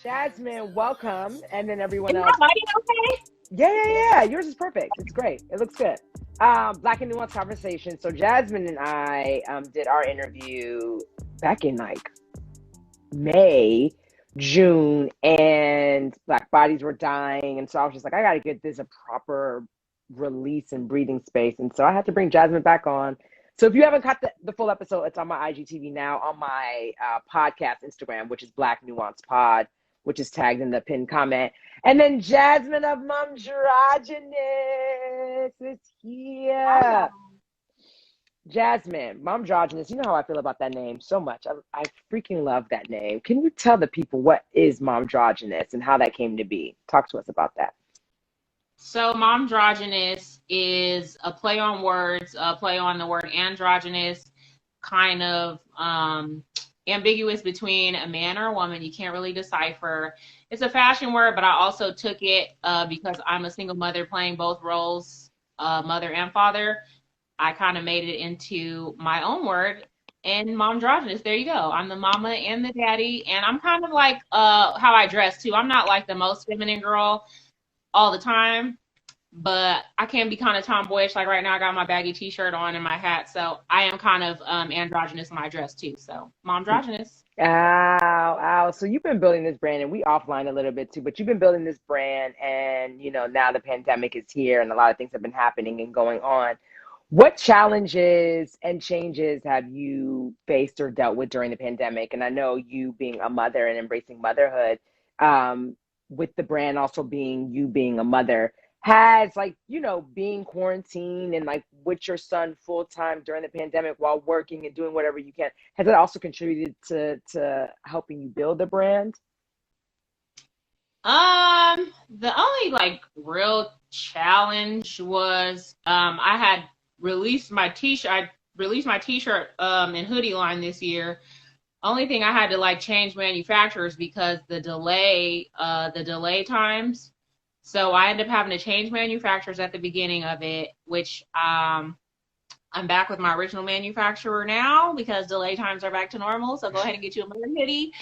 Jasmine, welcome. And then everyone Is my else. lighting okay? Yeah. Yours is perfect. It's great. It looks good. Black and Nuanced Conversation. So Jasmine and I did our interview back in like May, June, and Black bodies were dying. And so I was just like, I got to get this a proper release and breathing space. And so I had to bring Jasmine back on. So if you haven't caught the full episode, it's on my IGTV now, on my podcast Instagram, which is Black Nuance Pod, which is tagged in the pinned comment. And then Jasmine of Momdrogynous is here. Jasmine, Momdrogynous, you know how I feel about that name so much. I freaking love that name. Can you tell the people what is Momdrogynous and how that came to be? Talk to us about that. So Momdrogynous is a play on words, a play on the word androgynous, kind of ambiguous between a man or a woman. You can't really decipher. It's a fashion word, but I also took it because I'm a single mother playing both roles, mother and father. I kind of made it into my own word, and Momdrogynous. There you go. I'm the mama and the daddy, and I'm kind of like how I dress too. I'm not like the most feminine girl all the time, but I can be kind of tomboyish. Like right now, I got my baggy t-shirt on and my hat, so I am kind of androgynous in my dress too. So Momdrogynous. Ow. So you've been building this brand, and we offline a little bit too, but you've been building this brand, and now the pandemic is here and a lot of things have been happening and going on. What challenges and changes have you faced or dealt with during the pandemic? And I know you being a mother and embracing motherhood, with the brand also being you being a mother, has being quarantined and like with your son full time during the pandemic while working and doing whatever you can, has it also contributed to helping you build the brand? The only like real challenge was I had released my t-shirt. I released my t-shirt and hoodie line this year. Only thing I had to like change manufacturers because the delay times. So I ended up having to change manufacturers at the beginning of it, which I'm back with my original manufacturer now because delay times are back to normal. So go ahead and get you a mother hoodie.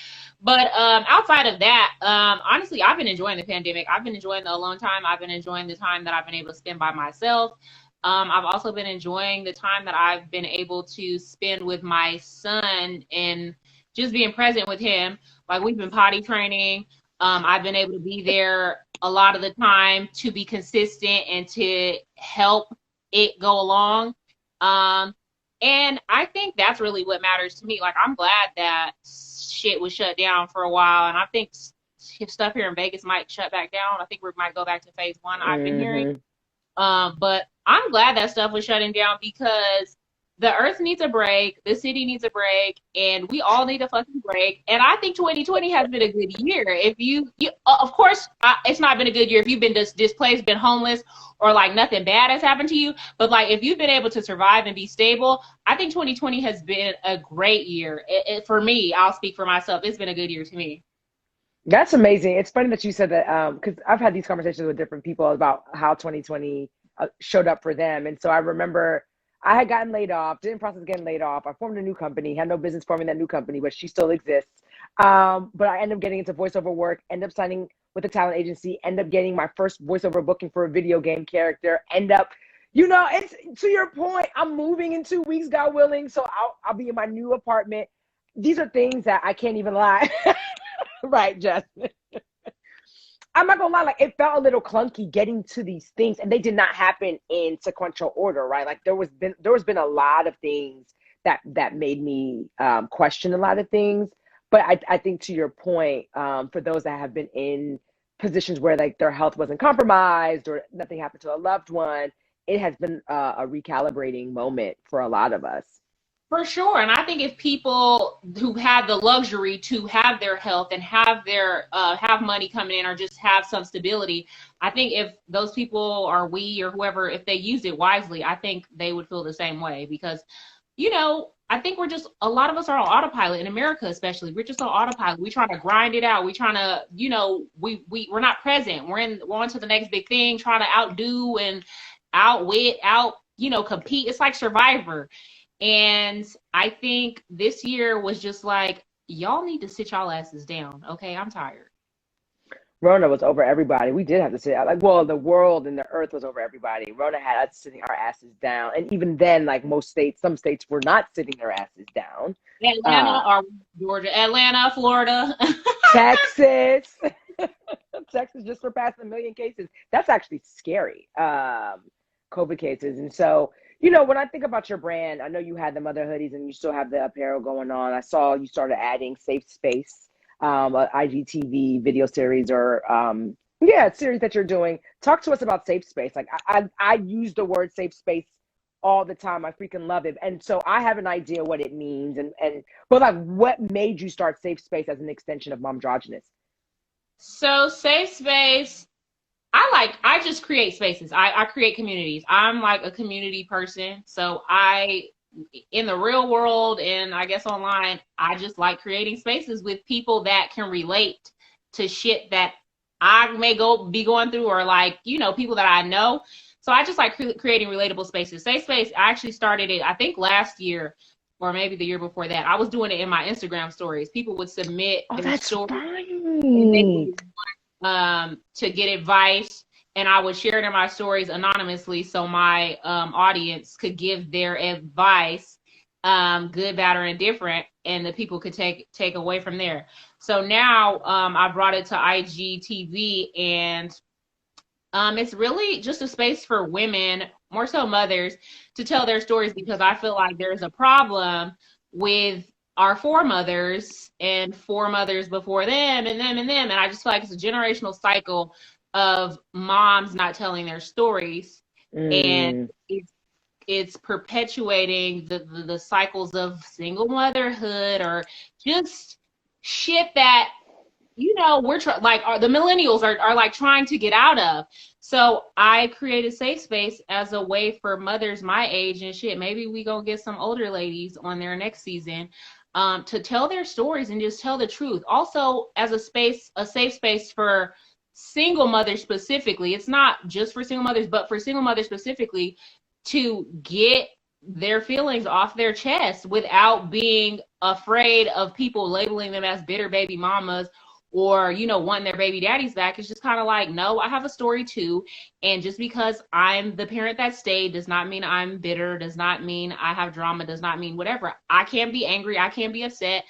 But outside of that, honestly, I've been enjoying the pandemic. I've been enjoying the alone time. I've been enjoying the time that I've been able to spend by myself. I've also been enjoying the time that I've been able to spend with my son and just being present with him. Like we've been potty training. I've been able to be there a lot of the time to be consistent and to help it go along. And I think that's really what matters to me. Like, I'm glad that shit was shut down for a while. And I think stuff here in Vegas might shut back down. I think we might go back to phase one, I've been hearing. But I'm glad that stuff was shutting down because the earth needs a break, the city needs a break, and we all need a fucking break. And I think 2020 has been a good year. If you of course, it's not been a good year if you've been displaced, been homeless, or like nothing bad has happened to you. But like if you've been able to survive and be stable, I think 2020 has been a great year. For me, I'll speak for myself. It's been a good year to me. That's amazing. It's funny that you said that because I've had these conversations with different people about how 2020 showed up for them. And so I remember I had gotten laid off, didn't process getting laid off. I formed a new company, had no business forming that new company, but she still exists. But I ended up getting into voiceover work, ended up signing with a talent agency, ended up getting my first voiceover booking for a video game character, it's to your point, I'm moving in 2 weeks, God willing. So I'll be in my new apartment. These are things that I can't even lie. Right, Jasmine. I'm not gonna lie, like it felt a little clunky getting to these things, and they did not happen in sequential order, right? Like there was been a lot of things that made me question a lot of things. But I think to your point, for those that have been in positions where like their health wasn't compromised or nothing happened to a loved one, it has been a recalibrating moment for a lot of us. For sure. And I think if people who have the luxury to have their health and have their have money coming in or just have some stability, I think if those people or we or whoever, if they used it wisely, I think they would feel the same way because, I think a lot of us are on autopilot in America, especially. We're just on autopilot. We're trying to grind it out. We're trying to, we're not present. We're on to the next big thing, trying to outdo and outwit, compete. It's like Survivor. And I think this year was just like, y'all need to sit y'all asses down. Okay, I'm tired. Rona was over everybody. We did have to sit out. Like, well, the world and the earth was over everybody. Rona had us sitting our asses down. And even then, like most states, some states were not sitting their asses down. Atlanta or Georgia, Atlanta, Florida. Texas. Texas just surpassed 1 million cases. That's actually scary. COVID cases. And so, you know, when I think about your brand, I know you had the mother hoodies and you still have the apparel going on. I saw you started adding safe space, a IGTV video series or series that you're doing. Talk to us about safe space. Like I use the word safe space all the time. I freaking love it. And so I have an idea what it means but like what made you start safe space as an extension of Momdrogynous? So safe space, I just create spaces. I create communities. I'm like a community person. So in the real world and I guess online, I just like creating spaces with people that can relate to shit that I may be going through, or like, you know, people that I know. So I just like creating relatable spaces. Safe space, I actually started it, I think last year or maybe the year before that. I was doing it in my Instagram stories. People would submit their stories and they would to get advice, and I would share it in my stories anonymously so my audience could give their advice, good, bad, or indifferent, and the people could take away from there. So now I brought it to IGTV, and it's really just a space for women, more so mothers, to tell their stories, because I feel like there's a problem with our foremothers and foremothers before them and them and them. And I just feel like it's a generational cycle of moms not telling their stories. And it's perpetuating the cycles of single motherhood or just shit that, you know, we're the millennials are like trying to get out of. So I created safe space as a way for mothers my age and shit. Maybe we gonna get some older ladies on there next season, to tell their stories and just tell the truth. Also, as a safe space for single mothers specifically. It's not just for single mothers, but for single mothers specifically, to get their feelings off their chest without being afraid of people labeling them as bitter baby mamas or, you know, wanting their baby daddies back. It's just kind of like, no, I have a story too. And just because I'm the parent that stayed does not mean I'm bitter, does not mean I have drama, does not mean whatever. I can be angry, I can be upset.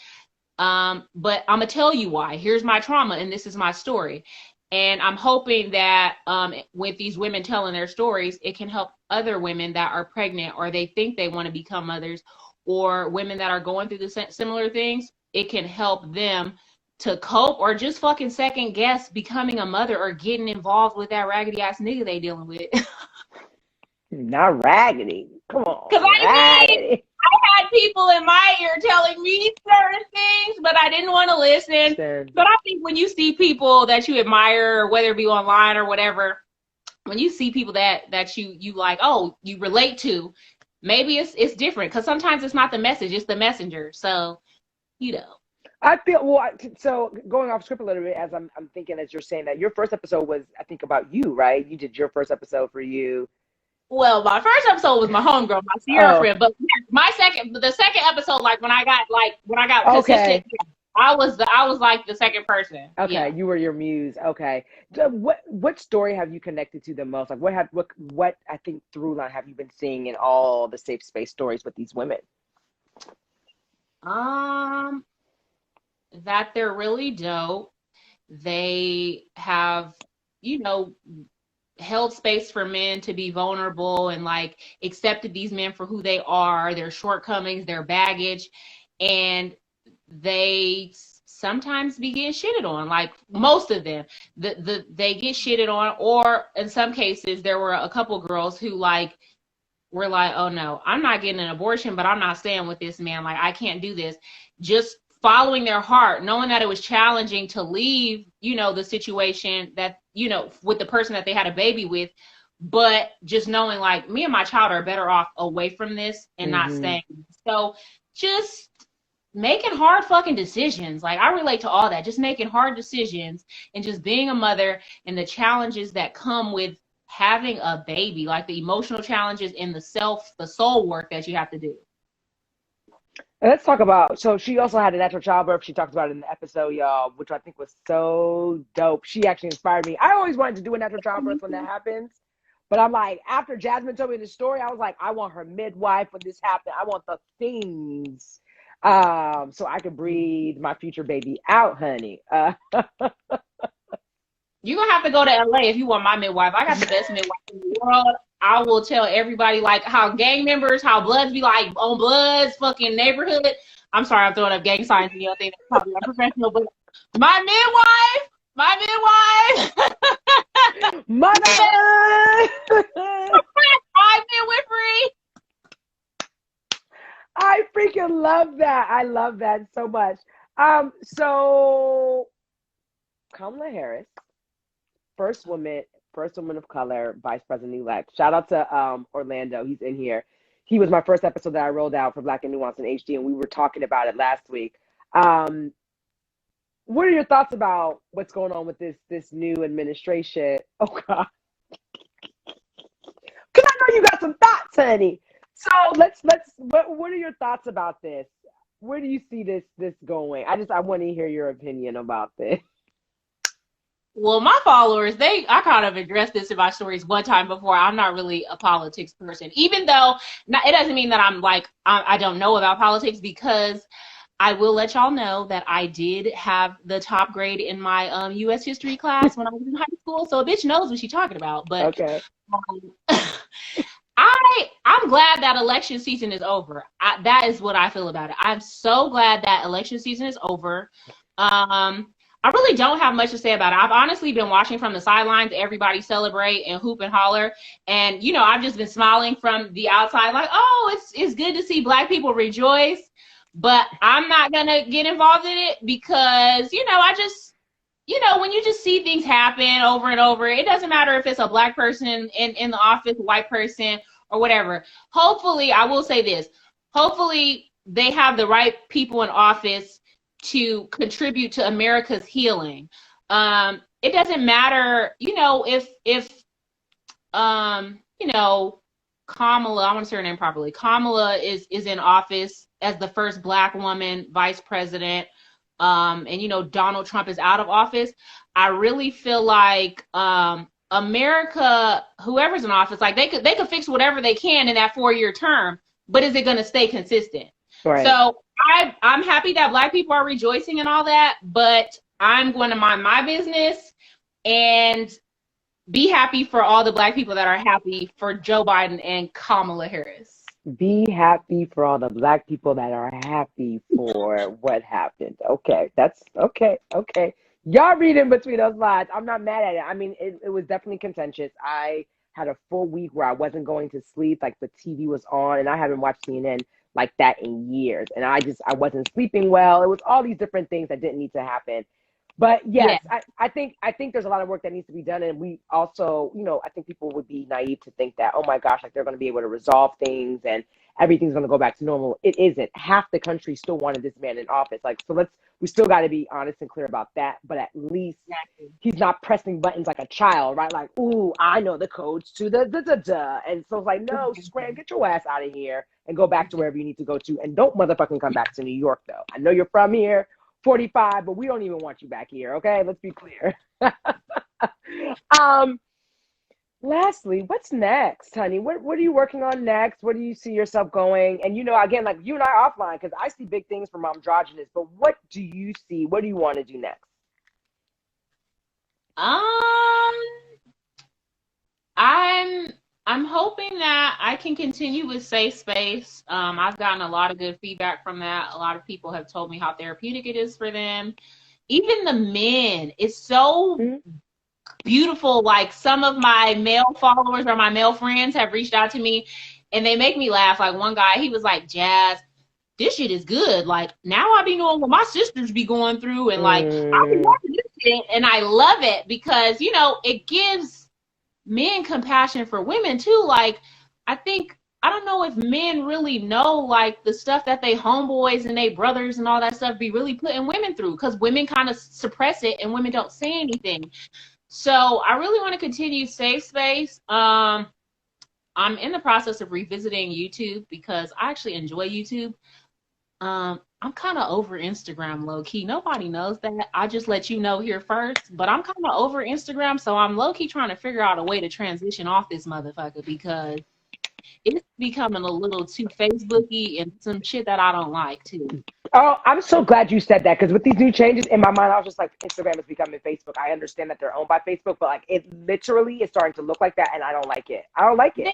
But I'm gonna tell you why. Here's my trauma and this is my story. And I'm hoping that with these women telling their stories, it can help other women that are pregnant or they think they want to become mothers, or women that are going through the similar things. It can help them to cope or just fucking second guess becoming a mother or getting involved with that raggedy ass nigga they dealing with. Not raggedy. Come on. Because I had people in my ear telling me certain things, but I didn't want to listen. But I think when you see people that you admire, whether it be online or whatever, when you see people that you like, oh, you relate to, maybe it's different. Because sometimes it's not the message, it's the messenger. So, you know. I feel, so going off script a little bit, as I'm thinking, as you're saying that, your first episode was, I think, about you, right? You did your first episode for you. Well, my first episode was my homegirl, my Sierra friend, but the second episode, like when I got consistent, I was like the second person. Okay, yeah. You were your muse. Okay, what story have you connected to the most? Like, what I think through line have you been seeing in all the safe space stories with these women? That they're really dope. They have, you know, held space for men to be vulnerable and like accepted these men for who they are, their shortcomings, their baggage, and they sometimes be getting shitted on. Like most of them, they get shitted on, or in some cases there were a couple girls who like were like, oh no, I'm not getting an abortion, but I'm not staying with this man. Like I can't do this. Just following their heart, knowing that it was challenging to leave, you know, the situation that, you know, with the person that they had a baby with, but just knowing like me and my child are better off away from this and not staying. So just making hard fucking decisions. Like I relate to all that, just making hard decisions and just being a mother and the challenges that come with having a baby, like the emotional challenges and the soul work that you have to do. Let's talk about. So she also had a natural childbirth. She talked about it in the episode, y'all, which I think was so dope. She actually inspired me. I always wanted to do a natural childbirth when that happens, but I'm like, after Jasmine told me the story, I was like, I want her midwife when this happened. I want the things, so I could breathe my future baby out, honey. You're gonna have to go to LA if you want my midwife. I got the best midwife in the world. I will tell everybody like how gang members, how Bloods be like on Bloods, fucking neighborhood. I'm sorry, I'm throwing up gang signs and y'all think that's probably unprofessional, but my midwife, Mother, my midwifery. I freaking love that. I love that so much. So Kamala Harris, first woman of color, vice president elect. Shout out to Orlando. He's in here. He was my first episode that I rolled out for Black and Nuanced in HD, and we were talking about it last week. What are your thoughts about what's going on with this new administration? Oh God, because I know you got some thoughts, honey. So let's. What are your thoughts about this? Where do you see this going? I want to hear your opinion about this. Well, my followers, I kind of addressed this in my stories one time before. I'm not really a politics person, even though it doesn't mean that I'm like, I don't know about politics, because I will let y'all know that I did have the top grade in my U.S. history class when I was in high school. So a bitch knows what she's talking about. But Okay. I'm glad that election season is over. That is what I feel about it. I'm so glad that election season is over. I really don't have much to say about it. I've honestly been watching from the sidelines, everybody celebrate and hoop and holler. And, I've just been smiling from the outside like, oh, it's good to see Black people rejoice. But I'm not going to get involved in it because, when you just see things happen over and over, it doesn't matter if it's a Black person in the office, a white person, or whatever. Hopefully, I will say this. Hopefully, they have the right people in office to contribute to America's healing. It doesn't matter, if Kamala, I want to say her name properly. Kamala is in office as the first Black woman vice president. And Donald Trump is out of office. I really feel like America, whoever's in office, like they could fix whatever they can in that 4-year term, but is it going to stay consistent? Right. So I'm happy that Black people are rejoicing and all that, but I'm going to mind my business and be happy for all the Black people that are happy for Joe Biden and Kamala Harris. Be happy for all the Black people that are happy for what happened. Okay, that's okay. Okay. Y'all read in between those lines. I'm not mad at it. I mean, it was definitely contentious. I had a full week where I wasn't going to sleep. Like the TV was on, and I haven't watched CNN like that in years. And I wasn't sleeping well. It was all these different things that didn't need to happen. But yes, yeah. I think there's a lot of work that needs to be done. And we also, I think people would be naive to think that, oh my gosh, like they're going to be able to resolve things and everything's going to go back to normal. It isn't. Half the country still wanted this man in office. Like, so we still got to be honest and clear about that. But at least he's not pressing buttons like a child, right? Like, ooh, I know the codes to the da. And so it's like, no, scram, get your ass out of here and go back to wherever you need to go to. And don't motherfucking come back to New York, though. I know you're from here. 45, but we don't even want you back here, okay? Let's be clear. Lastly, what's next, honey? What are you working on next? Where do you see yourself going? And again, like you and I are offline, because I see big things for Momdrogynous, but what do you see? What do you want to do next? I'm hoping that I can continue with Safe Space. I've gotten a lot of good feedback from that. A lot of people have told me how therapeutic it is for them. Even the men, it's so beautiful. Like some of my male followers or my male friends have reached out to me and they make me laugh. Like one guy, he was like, Jazz, this shit is good. Like now I be knowing what my sisters be going through and like I be watching this shit and I love it because, it gives men compassion for women too. Like I don't know if men really know like the stuff that they homeboys and they brothers and all that stuff be really putting women through, because women kind of suppress it and women don't say anything. So I really want to continue Safe Space. I'm in the process of revisiting YouTube because I actually enjoy YouTube. I'm kind of over Instagram low key. Nobody knows that. I just let you know here first, but I'm kind of over Instagram, so I'm low key trying to figure out a way to transition off this motherfucker because it's becoming a little too Facebooky and some shit that I don't like too. Oh, I'm so glad you said that because with these new changes in my mind, I was just like, Instagram is becoming Facebook. I understand that they're owned by Facebook, but like it literally is starting to look like that, and I don't like it. I don't like it. They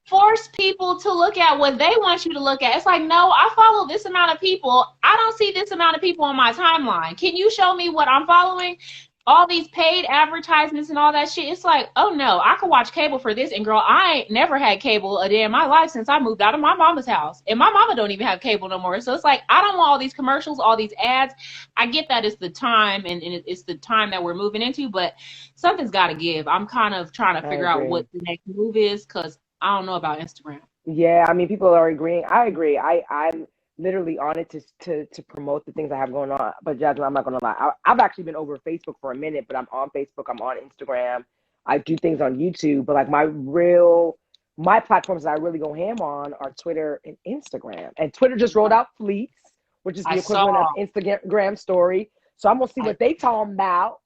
force people to look at what they want you to look at. It's like, no, I follow this amount of people. I don't see this amount of people on my timeline. Can you show me what I'm following? All these paid advertisements and all that shit. It's like, oh no, I could watch cable for this. And girl, I ain't never had cable a day in my life since I moved out of my mama's house. And my mama don't even have cable no more. So it's like, I don't want all these commercials, all these ads. I get that it's the time and it's the time that we're moving into, but something's got to give. I'm kind of trying to figure out what the next move is because I don't know about Instagram. Yeah, I mean, people are agreeing. I agree. I'm literally on it to promote the things I have going on. But Jasmine, I'm not gonna lie. I've actually been over Facebook for a minute, but I'm on Facebook. I'm on Instagram. I do things on YouTube, but like my platforms that I really go ham on are Twitter and Instagram. And Twitter just rolled out Fleets, which is the equivalent of Instagram story. So I'm gonna see what they talking about.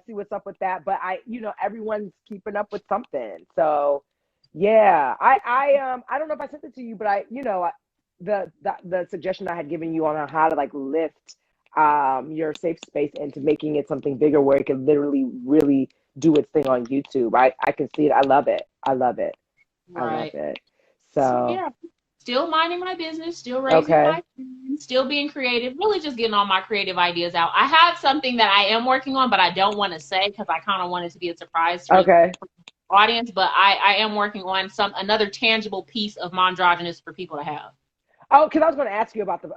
See what's up with that. But everyone's keeping up with something. So yeah, I don't know if I sent it to you, but the suggestion I had given you on how to like lift your safe space into making it something bigger where it can literally really do its thing on YouTube. I can see it. I love it. Right. I love it. So yeah, still minding my business, still raising my friends, still being creative, really just getting all my creative ideas out. I have something that I am working on, but I don't want to say because I kind of want it to be a surprise to the audience, but I am working on another tangible piece of Momdrogynous for people to have. Oh, because I was going to ask you about the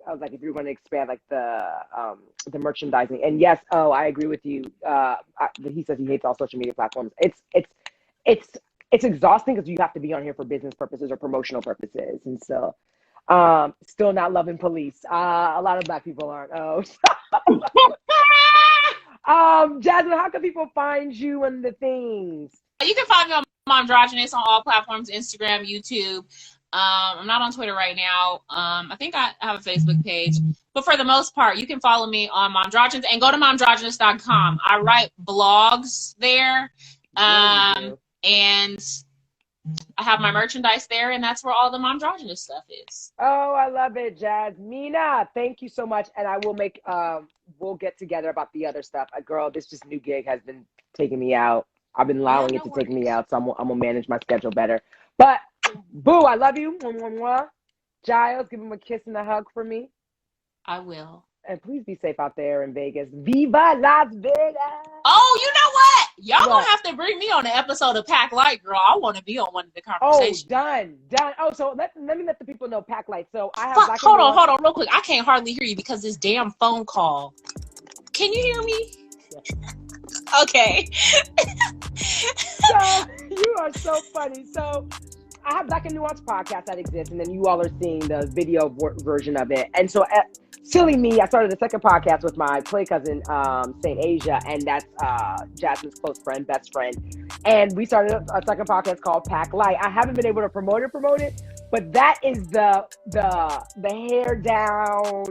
I was like, if you were going to expand like the merchandising. And yes, I agree with you. He says he hates all social media platforms. It's exhausting because you have to be on here for business purposes or promotional purposes. And so, still not loving police. A lot of Black people aren't. Jasmine, how can people find you and the things? You can find me on Momdrogynous on all platforms: Instagram, YouTube. I'm not on Twitter right now. I think I have a Facebook page, but for the most part, you can follow me on Momdrogynous and go to momdrogynous.com. I write blogs there, and I have my merchandise there, and that's where all the Momdrogynous stuff is. Oh, I love it, Jasmina. Thank you so much, and I will make we'll get together about the other stuff. Girl, this just new gig has been taking me out. I've been allowing it to take me out, so I'm gonna manage my schedule better. But Boo, I love you. Mwah, mwah, mwah. Giles, give him a kiss and a hug for me. I will. And please be safe out there in Vegas. Viva Las Vegas! Oh, you know what? Y'all gonna have to bring me on an episode of Pack Light, girl. I want to be on one of the conversations. Oh, done. Oh, so let me let the people know Pack Light. So I have. Hold on, real quick. I can't hardly hear you because this damn phone call. Can you hear me? Okay. So you are so funny. So I have Black and Nuanced podcast that exists, and then you all are seeing the video version of it. And so, silly me, I started a second podcast with my play cousin, Saint Asia, and that's Jasmine's close friend, best friend. And we started a second podcast called Pack Light. I haven't been able to promote it, but that is the hair down,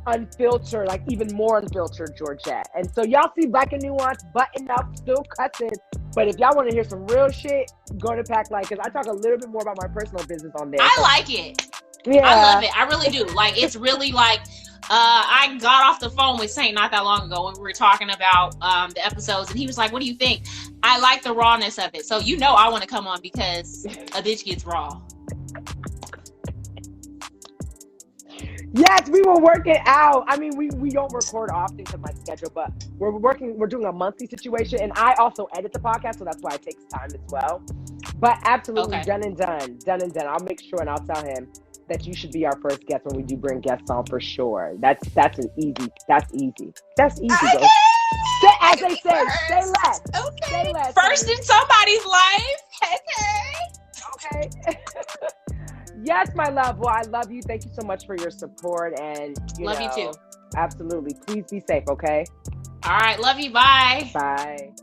unfiltered, like even more unfiltered Georgette. And so y'all see Black and Nuanced, button up, still cussing. But if y'all want to hear some real shit, go to Pack Light because I talk a little bit more about my personal business on there. I like it. Yeah. I love it. I really do. Like, it's really like, I got off the phone with Saint not that long ago when we were talking about the episodes, and he was like, what do you think? I like the rawness of it. So I want to come on because a bitch gets raw. Yes, we will work it out. I mean, we don't record often because of my schedule, but we're doing a monthly situation, and I also edit the podcast, so that's why it takes time as well. But absolutely, done and done. I'll make sure and I'll tell him that you should be our first guest when we do bring guests on for sure. That's easy. As they say, say less. Okay. Say less. First in somebody's life. Okay. Yes, my love. Well, I love you. Thank you so much for your support, and you too. Absolutely. Please be safe. Okay. All right. Love you. Bye. Bye.